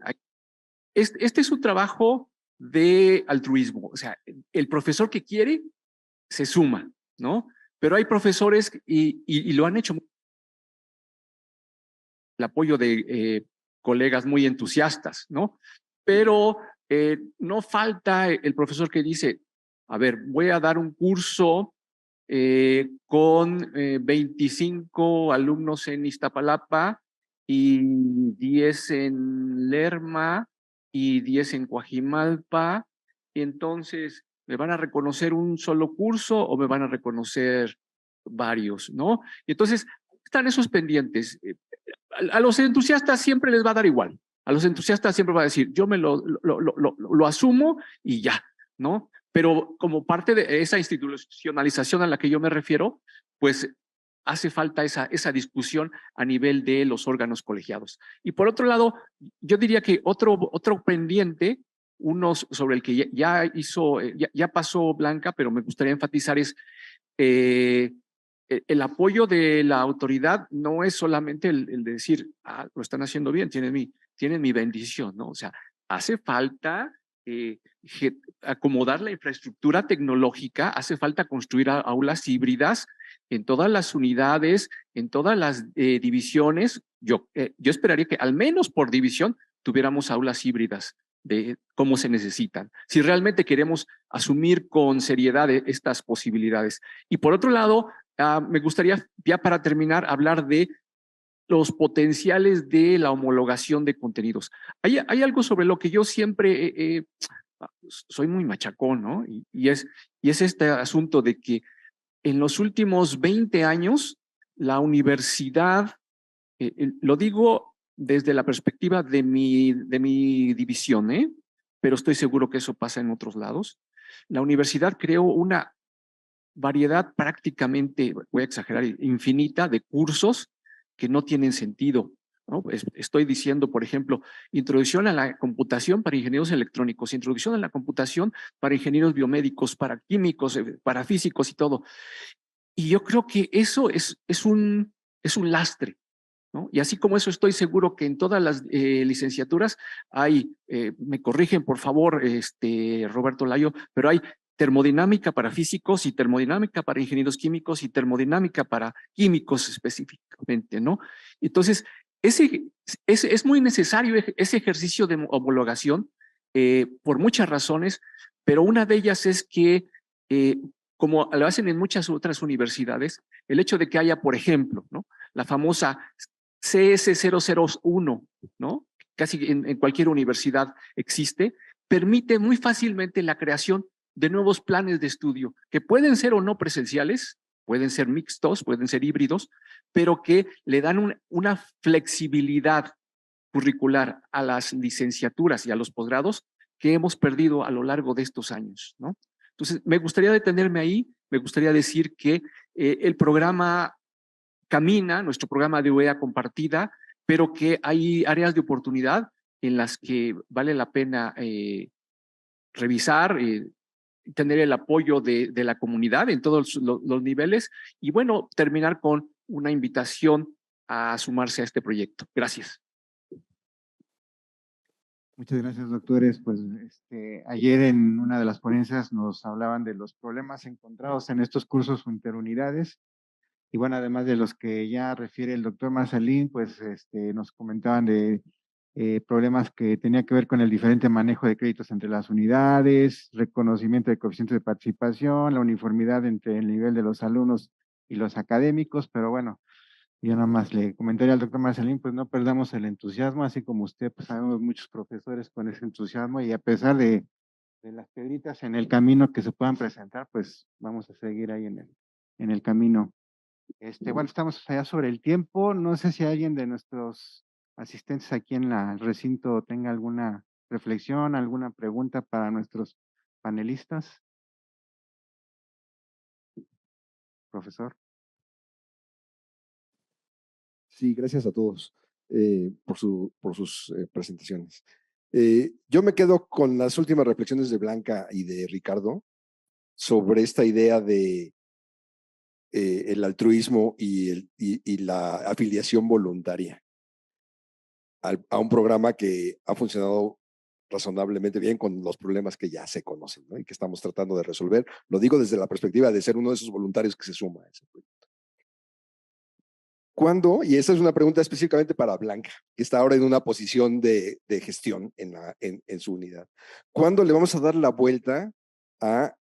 Este es un trabajo de altruismo, o sea, el profesor que quiere se suma, ¿no? Pero hay profesores y lo han hecho. El apoyo de colegas muy entusiastas, ¿no? Pero no falta el profesor que dice, a ver, voy a dar un curso con 25 alumnos en Iztapalapa y 10 en Lerma y 10 en Coajimalpa, y entonces, ¿me van a reconocer un solo curso o me van a reconocer varios, no? Y entonces, están esos pendientes. A los entusiastas siempre les va a dar igual. A los entusiastas siempre va a decir, yo me lo asumo y ya, ¿no? Pero como parte de esa institucionalización a la que yo me refiero, pues hace falta esa discusión a nivel de los órganos colegiados. Y por otro lado, yo diría que otro pendiente, uno sobre el que ya pasó Blanca, pero me gustaría enfatizar es el apoyo de la autoridad no es solamente el de decir, lo están haciendo bien, tienen mi bendición, ¿no? O sea, hace falta acomodar la infraestructura tecnológica, hace falta construir aulas híbridas en todas las unidades, en todas las divisiones. Yo esperaría que al menos por división tuviéramos aulas híbridas de cómo se necesitan, si realmente queremos asumir con seriedad estas posibilidades. Y por otro lado, me gustaría ya para terminar hablar de los potenciales de la homologación de contenidos. Hay algo sobre lo que yo siempre soy muy machacón, ¿no? Y es este asunto de que en los últimos 20 años, la universidad, lo digo desde la perspectiva de mi división, pero estoy seguro que eso pasa en otros lados. La universidad creó una variedad prácticamente, voy a exagerar, infinita de cursos que no tienen sentido, ¿no? Estoy diciendo, por ejemplo, introducción a la computación para ingenieros electrónicos, introducción a la computación para ingenieros biomédicos, para químicos, para físicos y todo. Y yo creo que eso es un lastre, ¿no? Y así como eso, estoy seguro que en todas las licenciaturas hay, me corrigen por favor, Roberto Layo, pero hay termodinámica para físicos y termodinámica para ingenieros químicos y termodinámica para químicos específicamente, ¿no? Entonces, es muy necesario ese ejercicio de homologación por muchas razones, pero una de ellas es que, como lo hacen en muchas otras universidades, el hecho de que haya, por ejemplo, ¿no?, la famosa CS001, ¿no?, casi en cualquier universidad existe, permite muy fácilmente la creación de nuevos planes de estudio que pueden ser o no presenciales, pueden ser mixtos, pueden ser híbridos, pero que le dan una flexibilidad curricular a las licenciaturas y a los posgrados que hemos perdido a lo largo de estos años, ¿no? Entonces, me gustaría detenerme ahí, me gustaría decir que el programa camina, nuestro programa de UEA compartida, pero que hay áreas de oportunidad en las que vale la pena revisar, tener el apoyo de la comunidad en todos los niveles y, bueno, terminar con una invitación a sumarse a este proyecto. Gracias. Muchas gracias, doctores. Pues ayer en una de las ponencias nos hablaban de los problemas encontrados en estos cursos interunidades. Y bueno, además de los que ya refiere el doctor Marcelín, pues nos comentaban de problemas que tenía que ver con el diferente manejo de créditos entre las unidades, reconocimiento de coeficientes de participación, la uniformidad entre el nivel de los alumnos y los académicos, pero bueno, yo nada más le comentaría al doctor Marcelín, pues no perdamos el entusiasmo, así como usted, pues sabemos muchos profesores con ese entusiasmo y a pesar de las piedritas en el camino que se puedan presentar, pues vamos a seguir ahí en el camino. Bueno, estamos allá sobre el tiempo. No sé si alguien de nuestros asistentes aquí en el recinto tenga alguna reflexión, alguna pregunta para nuestros panelistas. Profesor. Sí, gracias a todos por sus presentaciones. Yo me quedo con las últimas reflexiones de Blanca y de Ricardo sobre esta idea de el altruismo y la afiliación voluntaria a un programa que ha funcionado razonablemente bien con los problemas que ya se conocen, ¿no?, y que estamos tratando de resolver. Lo digo desde la perspectiva de ser uno de esos voluntarios que se suma a ese proyecto. ¿Cuándo? Y esa es una pregunta específicamente para Blanca, que está ahora en una posición de gestión en su unidad. ¿Cuándo le vamos a dar la vuelta a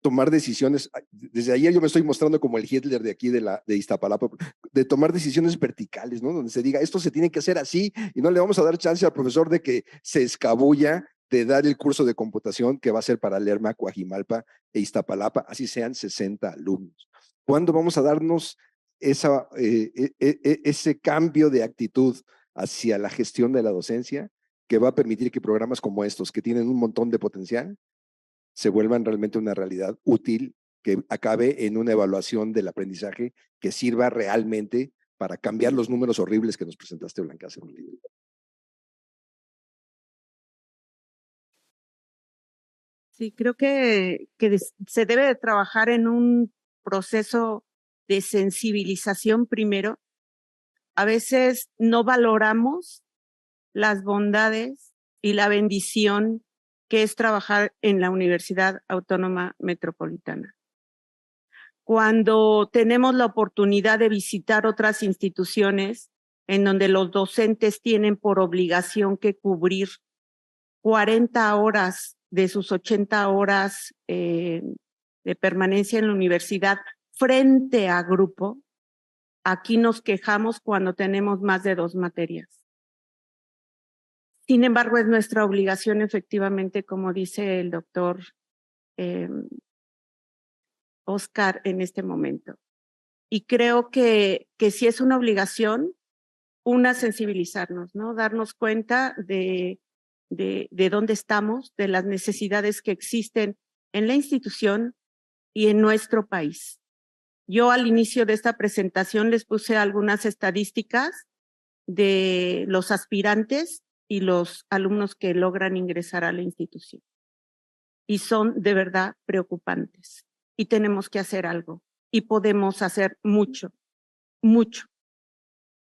tomar decisiones? Desde ayer yo me estoy mostrando como el Hitler de aquí de Iztapalapa, de tomar decisiones verticales, ¿no?, donde se diga, esto se tiene que hacer así y no le vamos a dar chance al profesor de que se escabulla de dar el curso de computación que va a ser para Lerma, Coajimalpa e Iztapalapa, así sean 60 alumnos. ¿Cuándo vamos a darnos ese cambio de actitud hacia la gestión de la docencia que va a permitir que programas como estos, que tienen un montón de potencial, se vuelvan realmente una realidad útil, que acabe en una evaluación del aprendizaje que sirva realmente para cambiar los números horribles que nos presentaste, Blanca, hace un momento? Sí, creo que se debe de trabajar en un proceso de sensibilización primero. A veces no valoramos las bondades y la bendición que es trabajar en la Universidad Autónoma Metropolitana. Cuando tenemos la oportunidad de visitar otras instituciones en donde los docentes tienen por obligación que cubrir 40 horas de sus 80 horas de permanencia en la universidad frente a grupo, aquí nos quejamos cuando tenemos más de 2 materias. Sin embargo, es nuestra obligación, efectivamente, como dice el doctor Oscar, en este momento. Y creo que sí es una obligación, sensibilizarnos, ¿no? Darnos cuenta de dónde estamos, de las necesidades que existen en la institución y en nuestro país. Yo al inicio de esta presentación les puse algunas estadísticas de los aspirantes y los alumnos que logran ingresar a la institución. Y son de verdad preocupantes. Y tenemos que hacer algo. Y podemos hacer mucho, mucho.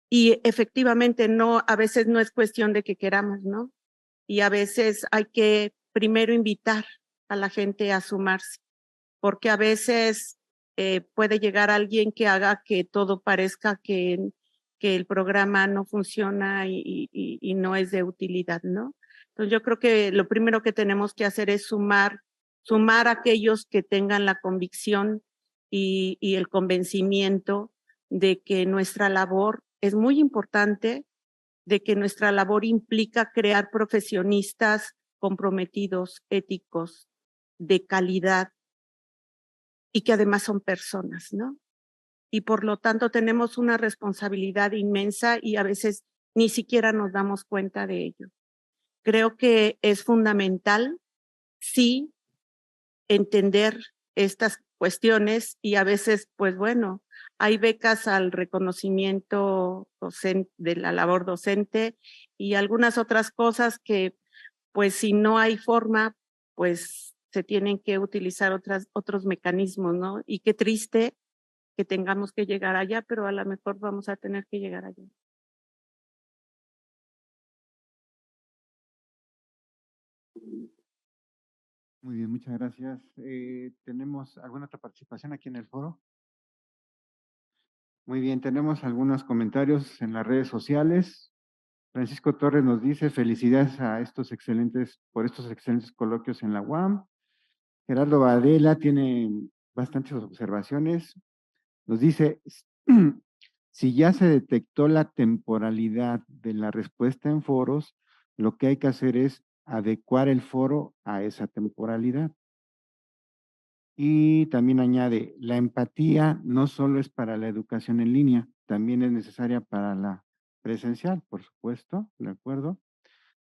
Y efectivamente a veces no es cuestión de que queramos, ¿no? Y a veces hay que primero invitar a la gente a sumarse, porque a veces puede llegar alguien que haga que todo parezca que el programa no funciona y no es de utilidad, ¿no? Entonces yo creo que lo primero que tenemos que hacer es sumar a aquellos que tengan la convicción y el convencimiento de que nuestra labor es muy importante, de que nuestra labor implica crear profesionistas comprometidos, éticos, de calidad y que además son personas, ¿no? Y por lo tanto tenemos una responsabilidad inmensa y a veces ni siquiera nos damos cuenta de ello. Creo que es fundamental, sí, entender estas cuestiones y a veces, pues bueno, hay becas al reconocimiento de la labor docente y algunas otras cosas que, pues si no hay forma, pues se tienen que utilizar otros mecanismos, ¿no? Y qué triste que tengamos que llegar allá, pero a lo mejor vamos a tener que llegar allá. Muy bien, muchas gracias. ¿Tenemos alguna otra participación aquí en el foro? Muy bien, tenemos algunos comentarios en las redes sociales. Francisco Torres nos dice felicidades por estos excelentes coloquios en la UAM. Gerardo Varela tiene bastantes observaciones. Nos dice, si ya se detectó la temporalidad de la respuesta en foros, lo que hay que hacer es adecuar el foro a esa temporalidad. Y también añade, la empatía no solo es para la educación en línea, también es necesaria para la presencial, por supuesto, ¿de acuerdo?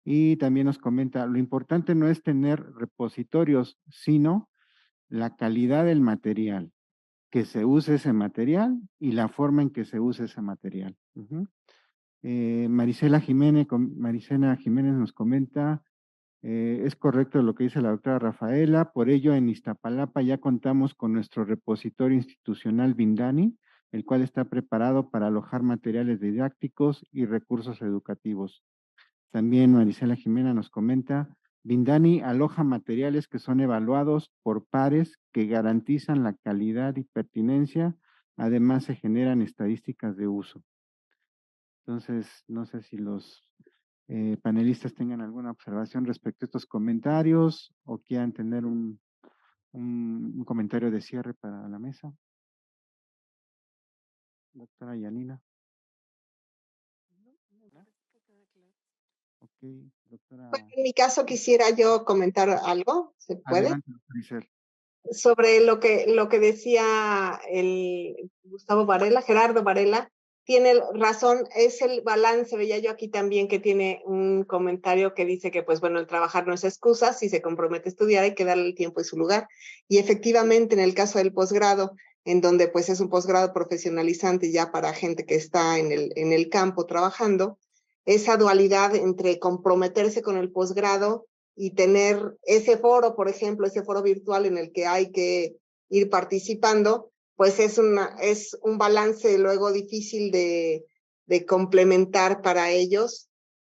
Y también nos comenta, lo importante no es tener repositorios, sino la calidad del material, que se use ese material y la forma en que se use ese material. Marisela Jiménez nos comenta, es correcto lo que dice la doctora Rafaela, por ello en Iztapalapa ya contamos con nuestro repositorio institucional Vindani, el cual está preparado para alojar materiales didácticos y recursos educativos. También Marisela Jiménez nos comenta, Vindani aloja materiales que son evaluados por pares que garantizan la calidad y pertinencia, además se generan estadísticas de uso. Entonces, no sé si los panelistas tengan alguna observación respecto a estos comentarios o quieran tener un comentario de cierre para la mesa. Doctora Yanina. Ok, doctora. Bueno, en mi caso quisiera yo comentar algo, ¿se puede? Adelante, doctora Isel. Sobre lo que decía el Gerardo Varela, tiene razón, es el balance, veía yo aquí también que tiene un comentario que dice que, pues bueno, el trabajar no es excusa, si se compromete a estudiar hay que darle el tiempo y su lugar. Y efectivamente, en el caso del posgrado, en donde pues es un posgrado profesionalizante ya para gente que está en el campo trabajando, esa dualidad entre comprometerse con el posgrado y tener ese foro, por ejemplo, ese foro virtual en el que hay que ir participando, pues es un balance luego difícil de complementar para ellos,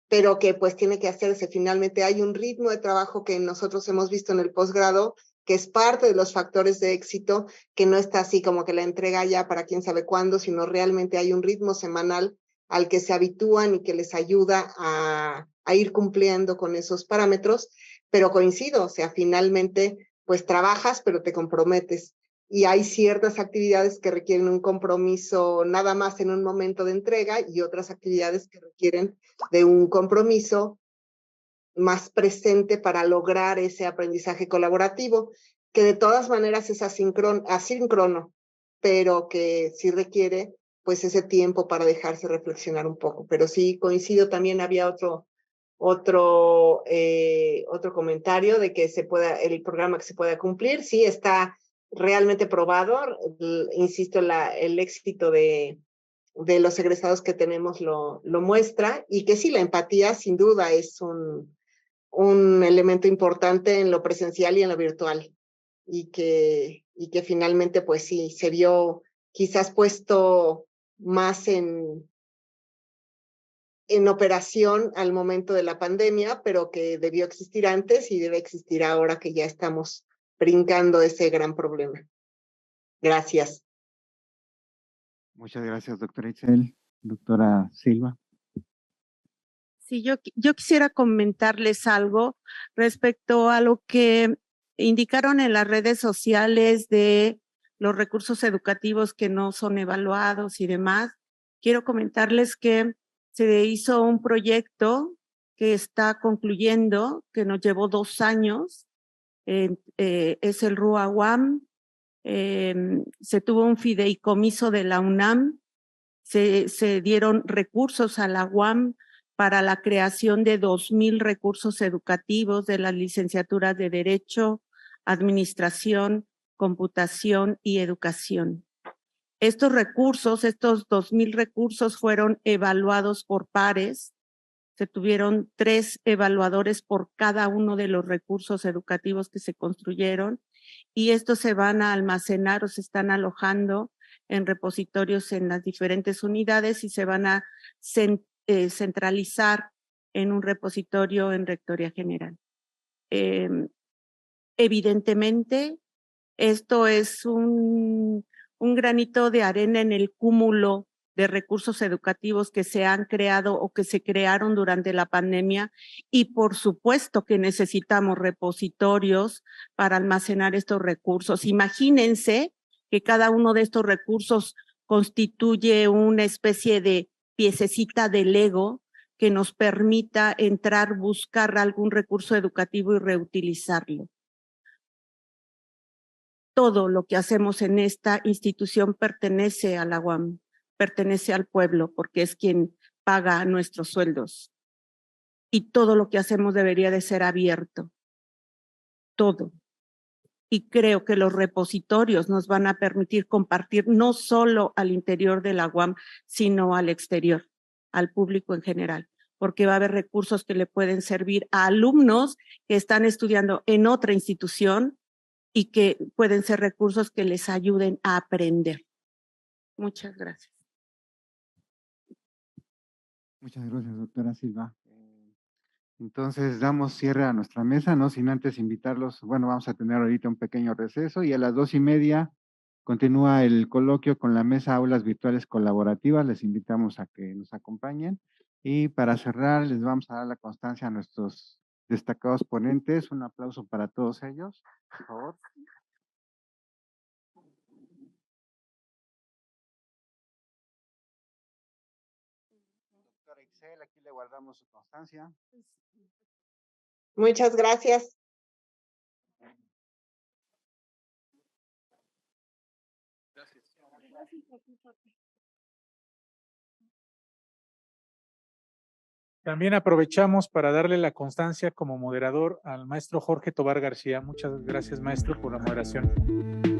pero que pues tiene que hacerse. Finalmente hay un ritmo de trabajo que nosotros hemos visto en el posgrado, que es parte de los factores de éxito, que no está así como que la entrega ya para quién sabe cuándo, sino realmente hay un ritmo semanal al que se habitúan y que les ayuda a ir cumpliendo con esos parámetros, pero coincido, o sea, finalmente pues trabajas, pero te comprometes. Y hay ciertas actividades que requieren un compromiso nada más en un momento de entrega y otras actividades que requieren de un compromiso más presente para lograr ese aprendizaje colaborativo, que de todas maneras es asíncrono, pero que sí requiere pues ese tiempo para dejarse reflexionar un poco. Pero sí coincido, también había otro comentario de que el programa que se pueda cumplir, sí está realmente probado, insisto, el éxito de los egresados que tenemos lo muestra, y que sí, la empatía sin duda es un elemento importante en lo presencial y en lo virtual, y que finalmente pues sí, se vio quizás puesto más en operación al momento de la pandemia, pero que debió existir antes y debe existir ahora que ya estamos brincando ese gran problema. Gracias. Muchas gracias, doctora Itzel. Doctora Silva. Sí, yo quisiera comentarles algo respecto a lo que indicaron en las redes sociales de los recursos educativos que no son evaluados y demás. Quiero comentarles que se hizo un proyecto que está concluyendo, que nos llevó 2 años, es el RUA UAM. Se tuvo un fideicomiso de la UNAM, se dieron recursos a la UAM para la creación de 2,000 recursos educativos de las licenciaturas de Derecho, Administración, Computación y Educación. Estos recursos, estos 2,000 recursos fueron evaluados por pares. Se tuvieron 3 evaluadores por cada uno de los recursos educativos que se construyeron, y estos se van a almacenar o se están alojando en repositorios en las diferentes unidades y se van a centralizar en un repositorio en Rectoría General. Evidentemente, esto es un granito de arena en el cúmulo de recursos educativos que se han creado o que se crearon durante la pandemia, y por supuesto que necesitamos repositorios para almacenar estos recursos. Imagínense que cada uno de estos recursos constituye una especie de piececita de Lego que nos permita entrar, buscar algún recurso educativo y reutilizarlo. Todo lo que hacemos en esta institución pertenece a la UAM, pertenece al pueblo, porque es quien paga nuestros sueldos. Y todo lo que hacemos debería de ser abierto. Todo. Y creo que los repositorios nos van a permitir compartir no solo al interior de la UAM, sino al exterior, al público en general, porque va a haber recursos que le pueden servir a alumnos que están estudiando en otra institución y que pueden ser recursos que les ayuden a aprender. Muchas gracias. Muchas gracias, doctora Silva. Entonces damos cierre a nuestra mesa, no sin antes invitarlos. Bueno, vamos a tener ahorita un pequeño receso y a las 2:30 continúa el coloquio con la mesa Aulas Virtuales Colaborativas. Les invitamos a que nos acompañen. Y para cerrar, les vamos a dar la constancia a nuestros destacados ponentes. Un aplauso para todos ellos, por favor. Doctora Itzel, aquí le guardamos su constancia. Muchas gracias. También aprovechamos para darle la constancia como moderador al maestro Jorge Tobar García. Muchas gracias, maestro, por la moderación.